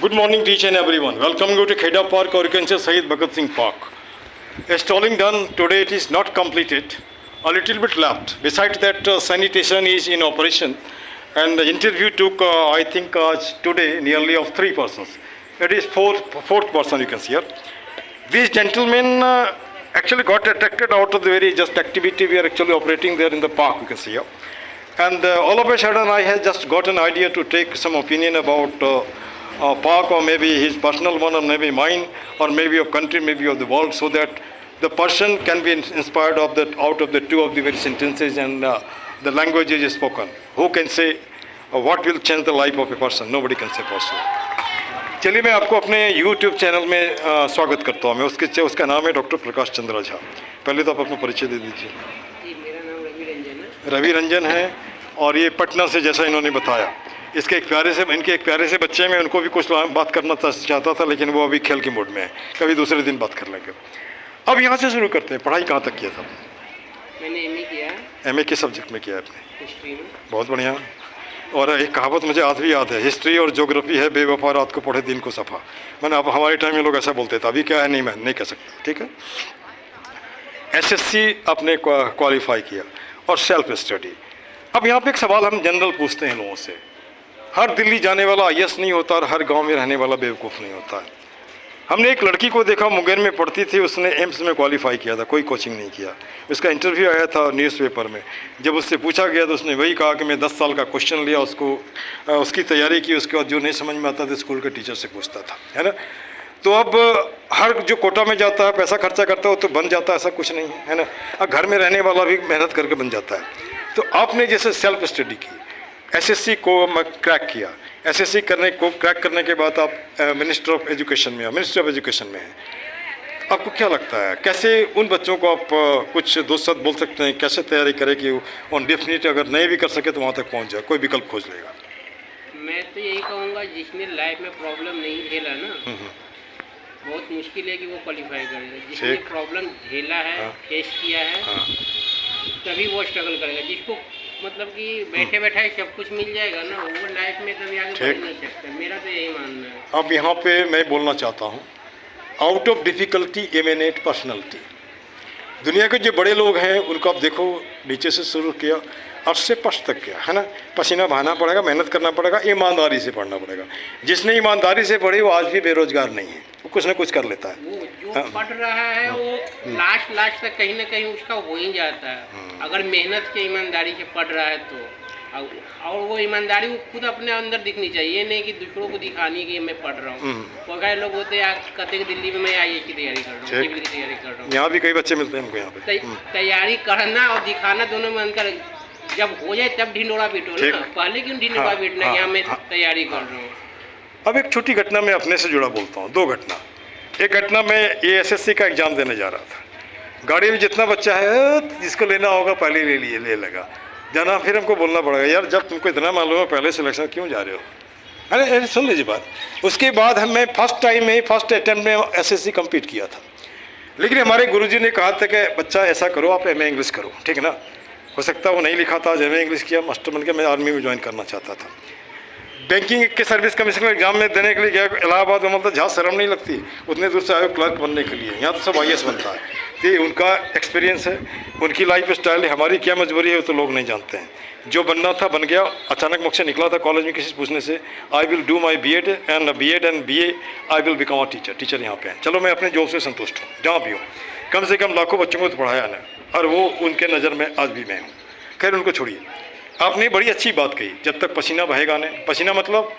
Good morning to each and everyone. Welcome you to Kheda Park, or you can say Syed Bhagat Singh Park. Stalling done today, it is not completed. A little bit left. Besides that, sanitation is in operation, and the interview took, I think, today nearly of 3 persons. It is fourth person you can see here. These gentlemen actually got attracted out of the very just activity we are actually operating there in the park. You can see here. And all of a sudden, I had just got an idea to take some opinion about park, or maybe his personal one, or maybe mine, or maybe of country, maybe of the world, so that the person can be inspired of that out of the two of the very sentences and the language is spoken. Who can say what will change the life of a person? Nobody can say possible. चलिए मैं आपको अपने YouTube channel में स्वागत करता हूँ। मैं उसका नाम है डॉक्टर प्रकाश चंद्र झा। पहले तो आप अपना परिचय दे दीजिए। जी, मेरा नाम रवि रंजन है। रवि रंजन है, और ये पटना से, जैसा इन्होंने बताया, इनके एक प्यारे से बच्चे में उनको भी कुछ बात करना चाहता था, लेकिन वो अभी खेल के मूड में है। कभी दूसरे दिन बात कर लेंगे। अब यहाँ से शुरू करते हैं। पढ़ाई कहाँ तक किया था? मैंने एमए किया है। एमए किस सब्जेक्ट में किया है आपने? हिस्ट्री में। बहुत बढ़िया। और एक कहावत मुझे आज भी याद है, हिस्ट्री और ज्योग्राफी है बेवफा, रात को पढ़े दिन को सफ़ा। मैंने अब हमारे टाइम में लोग ऐसा बोलते थे, अभी क्या है नहीं, मैं नहीं कह सकता। ठीक है। एसएससी आपने क्वालिफाई किया और सेल्फ स्टडी। अब यहाँ पे एक सवाल हम जनरल पूछते हैं लोगों से। हर दिल्ली जाने वाला आईएएस नहीं होता, और हर गांव में रहने वाला बेवकूफ़ नहीं होता है। हमने एक लड़की को देखा, मुंगेर में पढ़ती थी, उसने एम्स में क्वालिफाई किया था, कोई कोचिंग नहीं किया। उसका इंटरव्यू आया था न्यूज़पेपर में। जब उससे पूछा गया तो उसने वही कहा कि मैं 10 साल का क्वेश्चन लिया, उसकी तैयारी की, उसके बाद जो नहीं समझ में आता था स्कूल के टीचर से पूछता था, है ना। तो अब हर जो कोटा में जाता है, पैसा खर्चा करता है, वो तो बन जाता है, ऐसा कुछ नहीं है ना। अब घर में रहने वाला भी मेहनत करके बन जाता है। तो आपने जैसे सेल्फ स्टडी की, एसएससी को क्रैक किया, एसएससी क्रैक करने के बाद आप मिनिस्ट्री ऑफ एजुकेशन में हैं। आपको क्या लगता है, कैसे उन बच्चों को आप कुछ दो शब्द बोल सकते हैं, कैसे तैयारी करें कि ऑन डेफिनेट अगर नहीं भी कर सके तो वहाँ तक पहुँच जाए, कोई विकल्प खोज लेगा? मैं तो यही कहूँगा, जिसने लाइफ में प्रॉब्लम नहीं झेला ना, बहुत मुश्किल है कि वो क्वालिफाई करेगा। जिसने प्रॉब्लम झेला है, फेस किया है, तभी वो स्ट्रगल करेगा। जिसको मतलब कि बैठे बैठे सब कुछ मिल जाएगा ना, वो लाइफ में कभी आगे बढ़ नहीं सकता। मेरा तो यही मानना है। अब यहाँ पे मैं बोलना चाहता हूँ, out of difficulty eminent personality. दुनिया के जो बड़े लोग हैं उनको आप देखो, नीचे से शुरू किया, अर्श से पश तक किया, है ना। पसीना बहाना पड़ेगा, मेहनत करना पड़ेगा, ईमानदारी से पढ़ना पड़ेगा। जिसने ईमानदारी से पढ़ी वो आज भी बेरोजगार नहीं है, वो कुछ ना कुछ कर लेता है। वो जो पढ़ रहा है वो लास्ट तक कहीं ना कहीं उसका हो ही जाता है, अगर मेहनत से ईमानदारी से पढ़ रहा है तो। और वो ईमानदारी वो खुद अपने अंदर दिखनी चाहिए, ये नहीं कि दूसरों को दिखानी कि मैं पढ़ रहा हूँ। बहुत सारे लोग होते हैं, कहते हैं दिल्ली में मैं आईएएस की तैयारी कर रहा हूँ, सिविल की तैयारी कर रहा हूँ। यहाँ भी कई बच्चे मिलते हैं हमको यहाँ पे। तैयारी करना और दिखाना दोनों में अंतर। जब हो जाए तब ढिंडोरा पीटो ना, पहले क्यों ढिंडोरा पीटना कि हाँ मैं तैयारी कर रहा हूँ। अब एक छोटी घटना मैं अपने से जुड़ा बोलता हूँ, 2 घटना। एक घटना में ये एसएससी का एग्ज़ाम देने जा रहा था। गाड़ी में जितना बच्चा है, जिसको लेना होगा पहले ले लगा जाना। फिर हमको बोलना पड़ेगा, यार जब तुमको इतना मालूम है पहले सिलेक्शन क्यों जा रहे हो? अरे सुन लीजिए बात। उसके बाद मैं फर्स्ट अटेम्प्ट में एसएससी कंप्लीट किया था। लेकिन हमारे गुरुजी ने कहा था कि बच्चा ऐसा करो, आप एमए इंग्लिश करो, ठीक है ना। हो सकता है वो नहीं लिखा था, एमए इंग्लिश किया, मास्टर बन के मैं आर्मी में ज्वाइन करना चाहता था। बैंकिंग के सर्विस कमीशन एग्जाम में देने के लिए गया इलाहाबाद में, मतलब जहाँ शर्म नहीं लगती, उतने दूर से आए क्लर्क बनने के लिए। यहाँ तो सब आईएएस बनता है। तो ये उनका एक्सपीरियंस है, उनकी लाइफ स्टाइल है। हमारी क्या मजबूरी है वो तो लोग नहीं जानते हैं। जो बनना था बन गया। अचानक मुझ से निकला था कॉलेज में किसी से पूछने से, I will do my B Ed and BA, I will become a teacher यहाँ पे हैं। चलो मैं अपने जॉब से संतुष्ट हूँ, जहाँ भी हूँ। कम से कम लाखों बच्चों को तो पढ़ाया ना, और वो उनके नज़र में आज भी मैं हूँ। खैर उनको छोड़िए। आपने बड़ी अच्छी बात कही, जब तक पसीना बहेगा नहीं। पसीना मतलब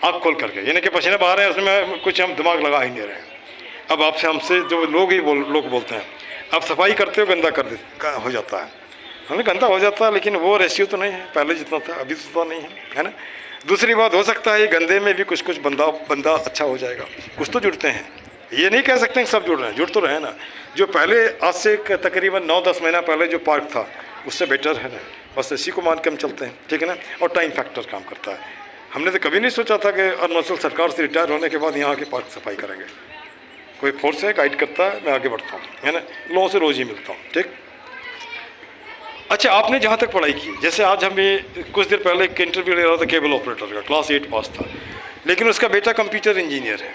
आँख खोल करके, यानी कि पसीना बहा रहे हैं, उसमें कुछ हम दिमाग लगा ही नहीं रहे हैं। अब आपसे हमसे जो लोग बोलते हैं, आप सफाई करते हो, गंदा हो जाता है। हमें गंदा हो जाता है, लेकिन वो रेशियो तो नहीं है पहले जितना था, अभी तो नहीं है ना। दूसरी बात, हो सकता है ये गंदे में भी कुछ बंदा अच्छा हो जाएगा, कुछ तो जुड़ते हैं। ये नहीं कह सकते हैं सब जुड़ रहे हैं, जुड़ तो रहे ना। जो पहले आज से तकरीबन 9-10 महीना पहले जो पार्क था उससे बेटर है ना। बस इसी को मान के हम चलते हैं, ठीक है ना। और टाइम फैक्टर काम करता है। हमने तो कभी नहीं सोचा था कि अरुणाचल सरकार से रिटायर होने के बाद यहाँ के पार्क सफाई करेंगे। कोई फोर्स है, गाइड करता है, मैं आगे बढ़ता हूँ, है ना। लोगों से रोज़ ही मिलता हूँ, ठीक। अच्छा, आपने जहाँ तक पढ़ाई की, जैसे आज हमें कुछ देर पहले एक इंटरव्यू ले रहा था केबल ऑपरेटर का, क्लास 8 पास था। लेकिन उसका बेटा कंप्यूटर इंजीनियर है,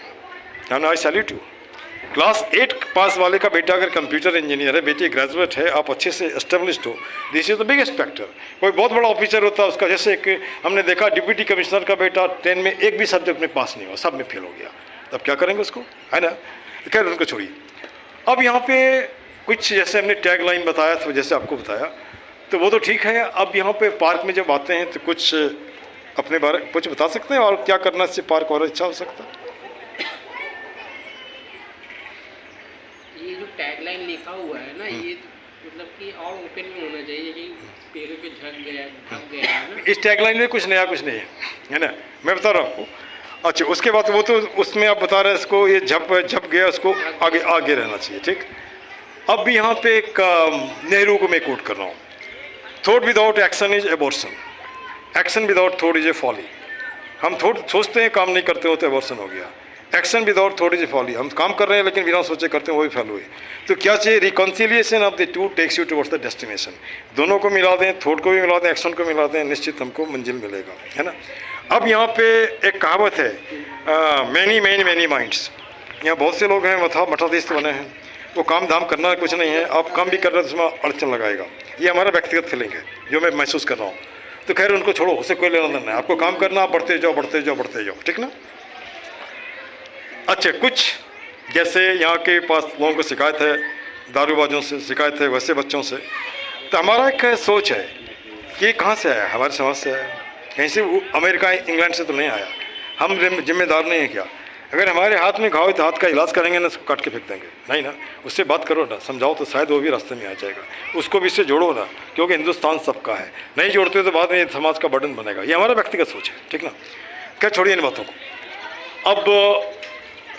and I salute you. Class 8 पास वाले का बेटा अगर कंप्यूटर इंजीनियर है, बेटी ग्रेजुएट है, आप अच्छे से एस्टेब्लिश्ड हो, this is the biggest factor. कोई बहुत बड़ा ऑफिसर होता है उसका, जैसे एक हमने देखा डिप्टी कमिश्नर का बेटा 10 में एक भी सब्जेक्ट में पास नहीं हुआ, सब में फेल हो गया, तब क्या करेंगे उसको, है ना। खैर उनको छोड़िए। अब यहाँ पे कुछ जैसे हमने टैग लाइन बताया था, जैसे आपको बताया, तो वो तो ठीक है। अब यहाँ पे पार्क में जब आते हैं तो कुछ अपने बारे कुछ बता सकते हैं और क्या करना इससे पार्क और अच्छा हो सकता है? ये जो टैगलाइन लिखा हुआ है ना, ये मतलब कि और ओपन में होना चाहिए कि पेड़ों पे ढक गया है ना। इस टैगलाइन में कुछ नया कुछ नहीं है ना, मैं बता रहा हूँ आपको। अच्छा, उसके बाद वो तो उसमें आप बता रहे हैं इसको, ये झप गया, उसको आगे रहना चाहिए, ठीक। अब भी यहाँ पे एक नेहरू को मैं कोट कर रहा हूँ, thought without action is abortion, action without thought is a folly. हम थॉट सोचते हैं, काम नहीं करते हो तो एबॉर्शन हो गया। Action without thought is a folly, हम काम कर रहे हैं लेकिन बिना सोचे करते हैं, वो भी फेल हुए। तो क्या चाहिए? Reconciliation of the two takes you towards the destination. दोनों को मिला दें, थॉट को भी मिला दें, एक्शन को मिला दें, निश्चित हमको मंजिल मिलेगा, है ना। अब यहाँ पे एक कहावत है, मैनी माइंड्स। यहाँ बहुत से लोग हैं मठाधीश बने हैं, वो काम धाम करना कुछ नहीं है, आप काम भी कर रहे हैं तो उसमें अड़चन लगाएगा। ये हमारा व्यक्तिगत फीलिंग है जो मैं महसूस कर रहा हूँ। तो खैर उनको छोड़ो, उससे कोई लेना देना नहीं, आपको काम करना, आप बढ़ते जाओ, ठीक ना। अच्छा, कुछ जैसे यहाँ के पास लोगों को शिकायत है, दारूबाजों से शिकायत है, वैसे बच्चों से। तो हमारा एक सोच है कि ये कहाँ से आया, हमारे समाज से आया, कहीं से अमेरिका इंग्लैंड से तो नहीं आया। हम जिम्मेदार नहीं है क्या? अगर हमारे हाथ में घाव है तो हाथ का इलाज करेंगे ना, उसको काट के फेंक देंगे? नहीं ना, उससे बात करो ना, समझाओ तो शायद वो भी रास्ते में आ जाएगा। उसको भी इससे जोड़ो ना, क्योंकि हिंदुस्तान सबका है, नहीं जोड़ते तो बाद में समाज का बर्डन बनेगा। ये हमारा व्यक्तिगत सोच है, ठीक ना। क्या, छोड़िए इन बातों को। अब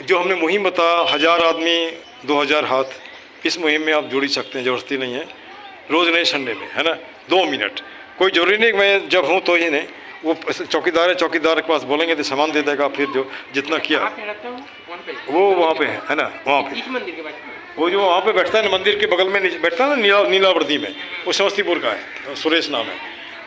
जो हमने मुहिम बताया, 1000 आदमी 2000 हाथ, इस मुहिम में आप जोड़ ही सकते हैं, ज़बरदस्ती नहीं है, रोज़ नहीं संडे में, है ना। 2 मिनट, कोई ज़रूरी नहीं मैं जब हूँ तो ही नहीं, वो चौकीदार है, चौकीदार के पास बोलेंगे तो सामान दे देगा, फिर जो जितना किया वो वहाँ पे है ना, वहाँ पे मंदिर के बाद वो जो वहाँ पे बैठता है ना, मंदिर के बगल में बैठता है ना, नीलावर्दी में, वो समस्तीपुर का है, सुरेश नाम है,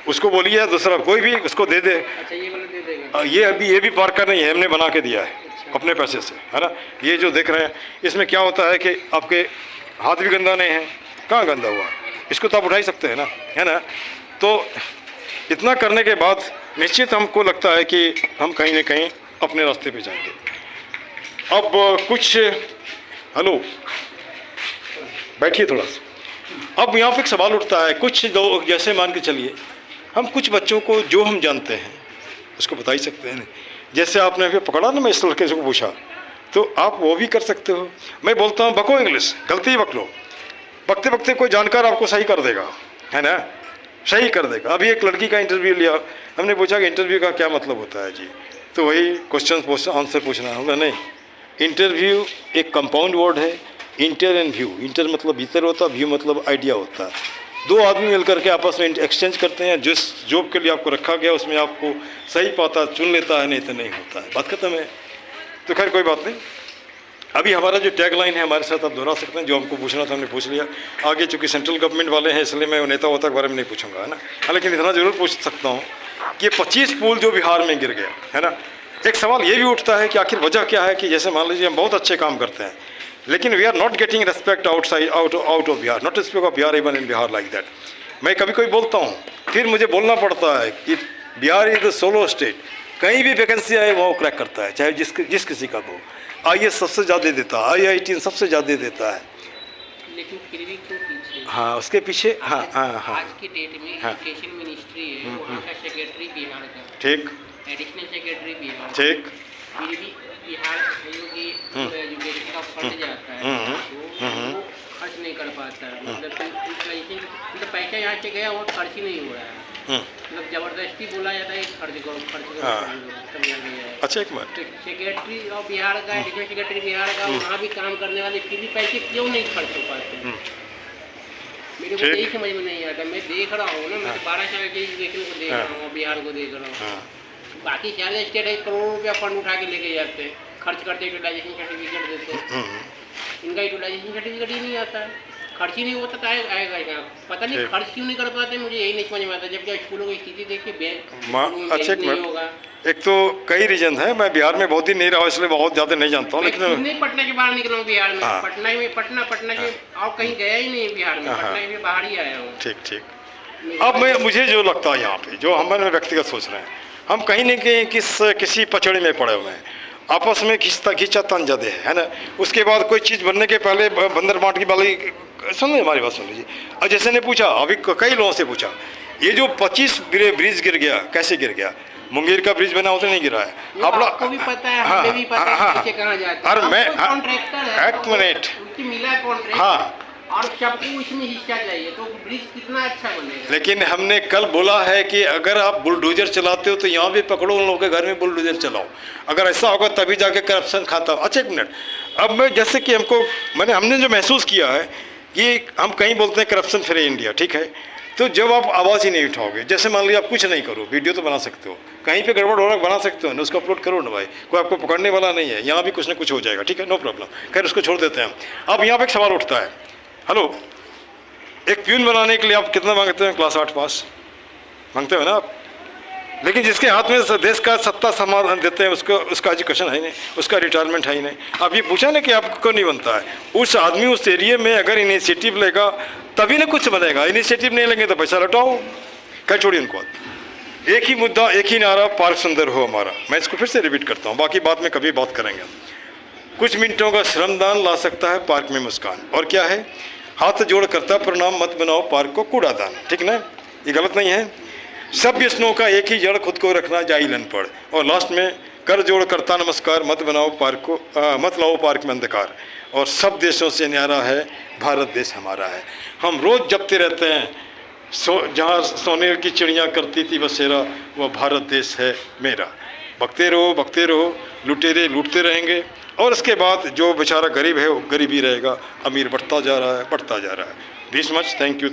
उसको बोलिए, दूसरा कोई भी उसको दे दे। अच्छा, ये वाला दे देगा। ये भी पार्क का नहीं है, हमने बना के दिया है अपने पैसे से, है ना। ये जो देख रहे हैं, इसमें क्या होता है कि आपके हाथ भी गंदा नहीं है, कहाँ गंदा हुआ, इसको तो आप उठा ही सकते हैं ना, है ना। तो इतना करने के बाद निश्चित हमको लगता है कि हम कहीं ना कहीं अपने रास्ते पे जाएंगे। अब कुछ, हेलो बैठिए थोड़ा सा। अब यहाँ पे एक सवाल उठता है, कुछ लोग जैसे मान के चलिए, हम कुछ बच्चों को जो हम जानते हैं उसको बता ही सकते हैं। जैसे आपने अभी पकड़ा ना, मैं इस लड़के से पूछा, तो आप वो भी कर सकते हो। मैं बोलता हूँ बको इंग्लिश, गलती ही बक लो, बकते बकते कोई जानकार आपको सही कर देगा, है ना, सही कर देगा। अभी एक लड़की का इंटरव्यू लिया, हमने पूछा कि इंटरव्यू का क्या मतलब होता है जी, तो वही क्वेश्चन आंसर पूछना होगा। नहीं, इंटरव्यू एक कंपाउंड वर्ड है, इंटर एंड व्यू। इंटर मतलब भीतर होता है, व्यू मतलब आइडिया होता है। 2 आदमी मिलकर के आपस में एक्सचेंज करते हैं, जिस जॉब के लिए आपको रखा गया उसमें आपको सही पाता चुन लेता है, नहीं तो नहीं होता है, बात खत्म है। तो खैर कोई बात नहीं। अभी हमारा जो टैग लाइन है हमारे साथ आप दोहरा सकते हैं, जो हमको पूछना था हमने पूछ लिया। आगे चूँकि सेंट्रल गवर्नमेंट वाले हैं इसलिए मैं नेता वोता के बारे में नहीं पूछूंगा, है ना। हालांकि इतना ज़रूर पूछ सकता हूँ कि 25 पुल जो बिहार में गिर गया, है ना, एक सवाल ये भी उठता है कि आखिर वजह क्या है। कि जैसे मान लीजिए हम बहुत अच्छे काम करते हैं, लेकिन we are not getting respect out of Bihar, not respect of Bihar even in Bihar like that. मैं कभी कोई बोलता हूँ, फिर मुझे बोलना पड़ता है कि Bihar is the solo state, कहीं भी वैकेंसी आए वो क्रैक करता है, चाहे जिस किसी का हो। IAS सबसे ज़्यादा देता है, IIT सबसे ज़्यादा देता है, लेकिन फिर भी क्यों पीछे? हाँ, उसके पीछे, हाँ। आज की डेट में एजुकेशन मिनिस्ट्री है, वहाँ का सेक्रेटरी बिहार का, ठीक, एडिशनल सेक्रेटरी बिहार, ठीक, फिर भी बिहार की एजुकेशन का फंड जाता है तो वो खर्च नहीं कर पाता है। मतलब पैसा यहाँ से गया और खर्च ही नहीं हो रहा है, मतलब जबरदस्ती बोला जाता है खर्च करो समझा गया है। अच्छा, एक मिनट, सेक्रेटरी ऑफ बिहार का, एडिशनल सेक्रेटरी बिहार का, वहाँ भी काम करने वाले फिर भी पैसे क्यों नहीं खर्च हो पाते? मेरे को यही समझ में नहीं आता। मैं देख रहा हूँ ना, मैं 12 साल के एजुकेशन को देख रहा हूँ, बिहार को देख रहा हूँ, बाकी सारे स्टेट है करोड़ों रुपया फंड उठा के लेके जाते हैं, खर्च करते, यूटिलाइजेशन सर्टिफिकेट देते हैं, इनका यूटिलाइजेशन सर्टिफिकेट ही नहीं आता है। खर्च ही नहीं होता तो आएगा क्या? पता नहीं ठीक। खर्च क्यों नहीं कर पाते, मुझे यही नहीं समझ में आता। जबकि स्कूलों की स्थिति देखिए अच्छा एक नहीं मिनट, होगा। एक तो कई रीजन है, मैं बिहार में बहुत दिन नहीं रहा इसलिए बहुत ज़्यादा नहीं जानता हूँ, मैं लेकिन खुद नहीं पटना के बाहर निकला हूँ बिहार में। हाँ। पटना के और कहीं गया ही नहीं बिहार में। हाँ। पटना के बाहर ही आया हूँ। ठीक ठीक। अब मुझे जो लगता है यहाँ पे जो हमारे व्यक्तिगत सोच रहे हैं, हम कहीं न कहीं किसी पचड़े में पड़े हुए हैं, आपस में खींचा तंजदे है ना। उसके बाद कोई चीज़ बनने के पहले बंदर बांट की वाली, सुन लीजिए हमारी बात सुन लीजिए। और जैसे ने पूछा अभी कई लोगों से पूछा, ये जो 25 ब्रिज गिर गया कैसे गिर गया? मुंगेर का ब्रिज बना उतना नहीं गिरा है। आपको भी पता है, हमें भी पता है पीछे कहाँ जाता है। और मैं कॉन्ट्रैक्टर है, एक मिनट, उनकी मिला कॉन्ट्रैक्ट। हाँ, और सबको इसमें हिस्सा चाहिए, तो ब्रिज कितना अच्छा बनेगा। लेकिन हमने कल बोला है कि अगर आप बुलडोजर चलाते हो तो यहाँ भी पकड़ो, उन लोगों के घर में बुलडोजर चलाओ। अगर ऐसा होगा तभी जाके करप्शन खाता हो। अच्छा एक मिनट, अब मैं जैसे कि हमने जो महसूस किया है कि हम कहीं बोलते हैं करप्शन फ्री इंडिया, ठीक है, तो जब आप आवाज़ ही नहीं उठाओगे, जैसे मान लीजिए आप कुछ नहीं करो, वीडियो तो बना सकते हो, कहीं पे गड़बड़ हो रहा है बना सकते हो ना, उसको अपलोड करो ना भाई, कोई आपको पकड़ने वाला नहीं है, यहाँ भी कुछ ना कुछ हो जाएगा, ठीक है, नो प्रॉब्लम। खैर उसको छोड़ देते हैं हम। अब यहाँ पे एक सवाल उठता है, हेलो, एक प्यून बनाने के लिए आप कितना मांगते हैं? क्लास 8 पास मांगते हो ना आप, लेकिन जिसके हाथ में देश का सत्ता समाधान देते हैं उसका एजुकेशन है ही नहीं, उसका रिटायरमेंट है ही नहीं। अब ये पूछा ना कि आपको नहीं बनता है, उस आदमी उस एरिया में अगर इनिशिएटिव लेगा तभी ना कुछ बनेगा, इनिशिएटिव नहीं लेंगे तो पैसा लौटाओ। क्या छोड़िए उनको, एक ही मुद्दा एक ही नारा, पार्क सुंदर हो हमारा। मैं इसको फिर से रिपीट करता हूँ, बाकी बात में कभी बात करेंगे। कुछ मिनटों का श्रमदान ला सकता है पार्क में मुस्कान। और क्या है, हाथ जोड़ करता प्रणाम, मत बनाओ पार्क को कूड़ादान, ठीक ना, ये गलत नहीं है। सब व्यसनों का एक ही जड़, खुद को रखना जाहिल अनपढ़। और लास्ट में कर जोड़ करता नमस्कार, मत बनाओ पार्क को मत लाओ पार्क में अंधकार। और सब देशों से न्यारा है भारत देश हमारा है। हम रोज़ जपते रहते हैं जहाँ सोने की चिड़ियाँ करती थी बसेरा, वह भारत देश है मेरा। बकते रहो, लुटेरे लूटते रहेंगे, और इसके बाद जो बेचारा गरीब है वो गरीब ही रहेगा, अमीर बढ़ता जा रहा है। This much, thank you.